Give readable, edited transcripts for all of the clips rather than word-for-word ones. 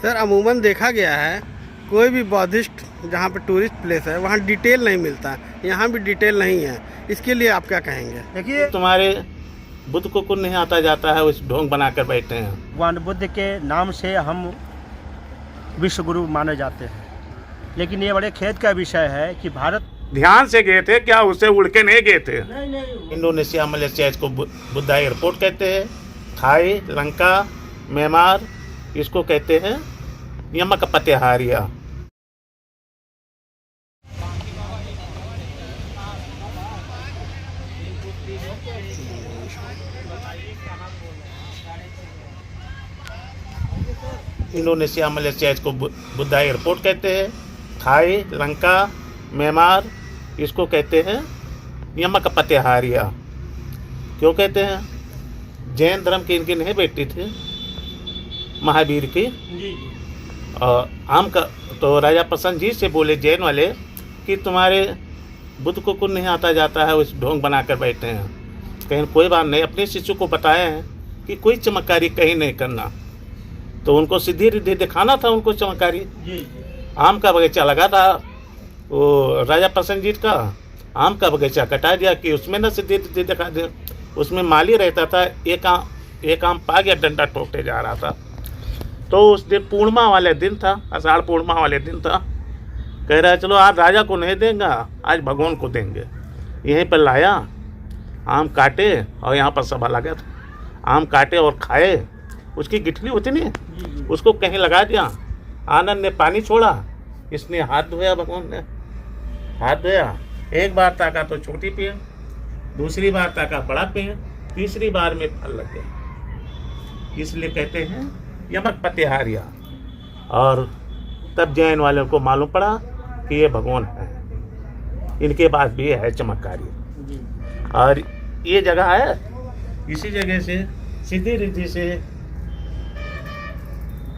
Sir अमूमन देखा गया है कोई भी बौद्धिस्ट जहाँ पे टूरिस्ट प्लेस है वहाँ डिटेल नहीं मिलता, यहाँ भी डिटेल नहीं है, इसके लिए आप क्या कहेंगे? देखिए, तुम्हारे बुद्ध को नहीं आता जाता है, उस ढोंग बनाकर बैठे हैं। भगवान बुद्ध के नाम से हम विश्व गुरु माने जाते हैं, लेकिन ये बड़े खेद का विषय है कि भारत ध्यान से गए थे क्या, उसे उड़ के नहीं गए थे? नहीं। इंडोनेशिया मलेशिया इसको बुद्धा एयरपोर्ट कहते हैं। थाई, लंका, म्यांमार इसको कहते हैं यमक पतेहारिया। इंडोनेशिया मलेशिया इसको बुद्धा एयरपोर्ट कहते हैं। थाई, लंका, म्यांमार इसको कहते हैं यमक पतेहारिया। क्यों कहते हैं? जैन धर्म की इनकी नहीं बेटी थी, महावीर की। और आम का तो राजा प्रसन्न जी से बोले जैन वाले कि तुम्हारे बुद्ध को नहीं आता जाता है, उस ढोंग बनाकर बैठे हैं। कहीं कोई बात नहीं, अपने शिष्य को बताए हैं कि कोई चमत्कारी कहीं नहीं करना। तो उनको सीधी रिद्धि दिखाना था, उनको चमत्कारी। आम का बगीचा लगा था वो राजा प्रसन्न जी का, आम का बगीचा कटा दिया कि उसमें ना सीधी रिद्धि दिखा दे। उसमें माली रहता था, एक आम पा गया, डंडा ठोकते जा रहा था। तो उस दिन पूर्णिमा वाले दिन था, आषाढ़ पूर्णिमा वाले दिन था। कह रहा है चलो आज राजा को नहीं देंगे, आज भगवान को देंगे। यहीं पर लाया, आम काटे और यहाँ पर सभा लगा था। आम काटे और खाए, उसकी गिठली होती नहीं, उसको कहीं लगा दिया। आनंद ने पानी छोड़ा, इसने हाथ धोया, भगवान ने हाथ धोया। एक बार ताका तो छोटी पिए, दूसरी बार ताका बड़ा पिए, तीसरी बार में फल लग गया। इसलिए कहते हैं यमक पतेहारिया। और तब जैन वालों को मालूम पड़ा कि ये भगवान है, इनके पास भी है चमत्कारी। और ये जगह है, इसी जगह से सीधी रिद्धि से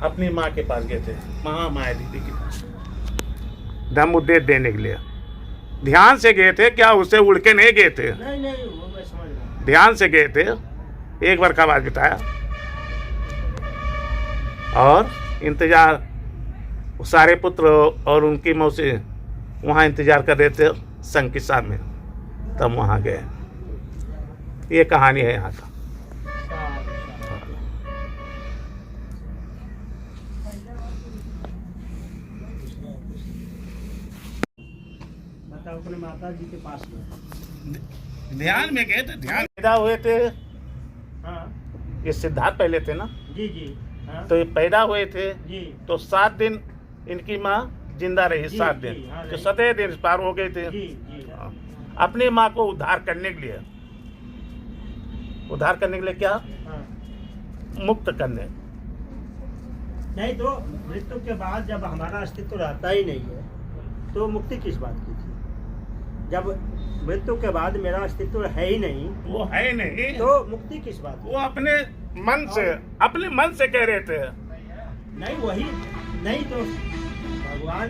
अपनी माँ के पास गए थे, महामाया दीदी के पास, धम्म उपदेश देने के लिए। ध्यान से गए थे क्या, उसे उड़ के नहीं गए थे? नहीं, वो मैं समझ रहा। ध्यान से गए थे। एक बार का बात बताया और इंतजार, सारे पुत्र और उनकी मौसी वहाँ इंतजार कर रहे थे संकिसा में, तब वहाँ गए। ये कहानी है यहाँ का। अपने माता जी के पास में ध्यान में गए थे, ध्यान पैदा हुए थे। हाँ ये सिद्धार्थ पहले थे ना, जी। हाँ तो ये पैदा हुए थे जी। तो 7 दिन इनकी माँ जिंदा रही, 7 दिन। हाँ, तो 7 दिन पार हो गए थे। जी। अपनी माँ को उद्धार करने के लिए, क्या? हाँ। मुक्त करने। नहीं तो मृत्यु के बाद जब हमारा अस्तित्व रहता ही नहीं है तो मुक्ति किस बात की थी? जब मृत्यु के बाद मेरा अस्तित्व है ही नहीं, वो है नहीं तो मुक्ति किस बात की? वो अपने मन से कह रहे थे। नहीं वही नहीं तो भगवान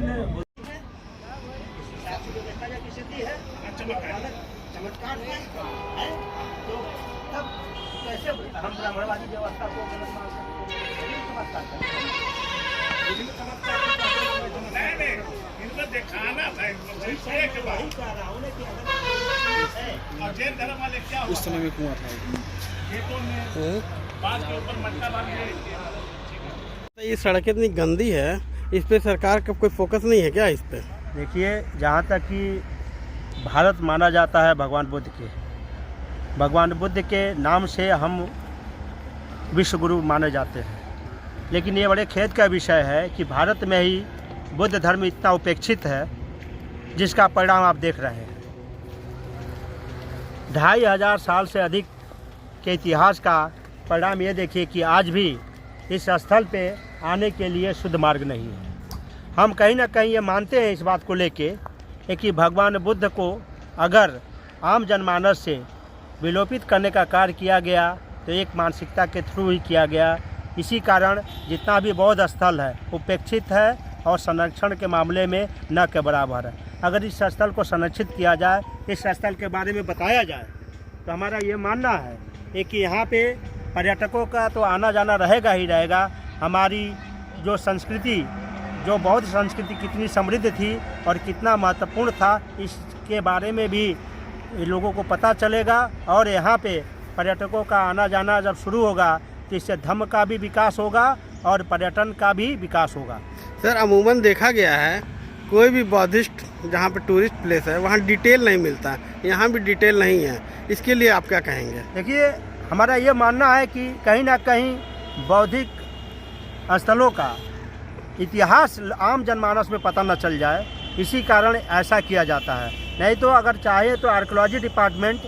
चमत्कार है, तो तब कैसे हम ब्राह्मणवादी व्यवस्था को गलत मान सकते हैं? चमत्कार करते हैं। इनको दिखाना था, वही कह रहा हूँ कि अगर और जैन धर्म वाले क्या उस समय में कुआं था, खेतों में बांस के ऊपर मटका बांध के। ये सड़कें इतनी गंदी है, इस पे सरकार का कोई फोकस नहीं है क्या इस पे? देखिए, जहाँ तक कि भारत माना जाता है भगवान बुद्ध के नाम से हम विश्व गुरु माने जाते हैं, लेकिन ये बड़े खेद का विषय है कि भारत में ही बुद्ध धर्म इतना उपेक्षित है जिसका परिणाम आप देख रहे हैं। 2500 साल से अधिक के इतिहास का परिणाम ये देखिए कि आज भी इस स्थल पे आने के लिए शुद्ध मार्ग नहीं है। हम कहीं ना कहीं ये मानते हैं इस बात को लेके कि भगवान बुद्ध को अगर आम जनमानस से विलोपित करने का कार्य किया गया तो एक मानसिकता के थ्रू ही किया गया। इसी कारण जितना भी बौद्ध स्थल है उपेक्षित है और संरक्षण के मामले में न के बराबर है। अगर इस स्थल को संरक्षित किया जाए, इस स्थल के बारे में बताया जाए, तो हमारा ये मानना है कि यहाँ पे पर्यटकों का तो आना जाना रहेगा ही रहेगा। हमारी जो संस्कृति, जो बौद्ध संस्कृति कितनी समृद्ध थी और कितना महत्वपूर्ण था, इसके बारे में भी लोगों को पता चलेगा। और यहाँ पे पर्यटकों का आना जाना जब शुरू होगा तो इससे धर्म का भी विकास होगा और पर्यटन का भी विकास होगा। सर, अमूमन देखा गया है कोई भी बौद्धिस्ट जहाँ पे टूरिस्ट प्लेस है वहाँ डिटेल नहीं मिलता है, यहाँ भी डिटेल नहीं है, इसके लिए आप क्या कहेंगे? देखिए, हमारा ये मानना है कि कहीं ना कहीं बौद्धिक स्थलों का इतिहास आम जनमानस में पता न चल जाए, इसी कारण ऐसा किया जाता है। नहीं तो अगर चाहे तो आर्कियोलॉजी डिपार्टमेंट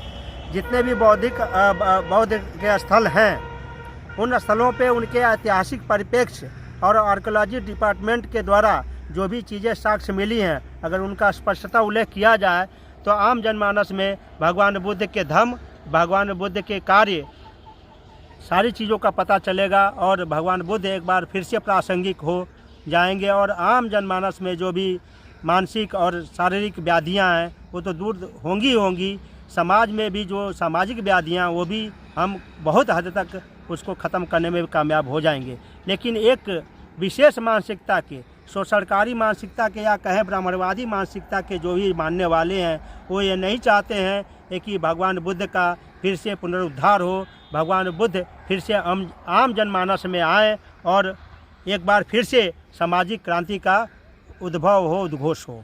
जितने भी बौद्ध के स्थल हैं, उन स्थलों पे उनके ऐतिहासिक परिप्रेक्ष्य और आर्कियोलॉजी डिपार्टमेंट के द्वारा जो भी चीज़ें साक्ष्य मिली हैं, अगर उनका स्पष्टता उल्लेख किया जाए तो आम जनमानस में भगवान बुद्ध के धर्म, भगवान बुद्ध के कार्य, सारी चीज़ों का पता चलेगा और भगवान बुद्ध एक बार फिर से प्रासंगिक हो जाएंगे और आम जनमानस में जो भी मानसिक और शारीरिक व्याधियां हैं वो तो दूर होंगी होंगी। समाज में भी जो सामाजिक व्याधियां, वो भी हम बहुत हद तक उसको ख़त्म करने में कामयाब हो जाएंगे। लेकिन एक विशेष मानसिकता के, शोषणकारी मानसिकता के या कहें ब्राह्मणवादी मानसिकता के जो भी मानने वाले हैं, वो ये नहीं चाहते हैं कि भगवान बुद्ध का फिर से पुनरुद्धार हो, भगवान बुद्ध फिर से आम जनमानस में आए और एक बार फिर से सामाजिक क्रांति का उद्भव हो, उद्घोष हो।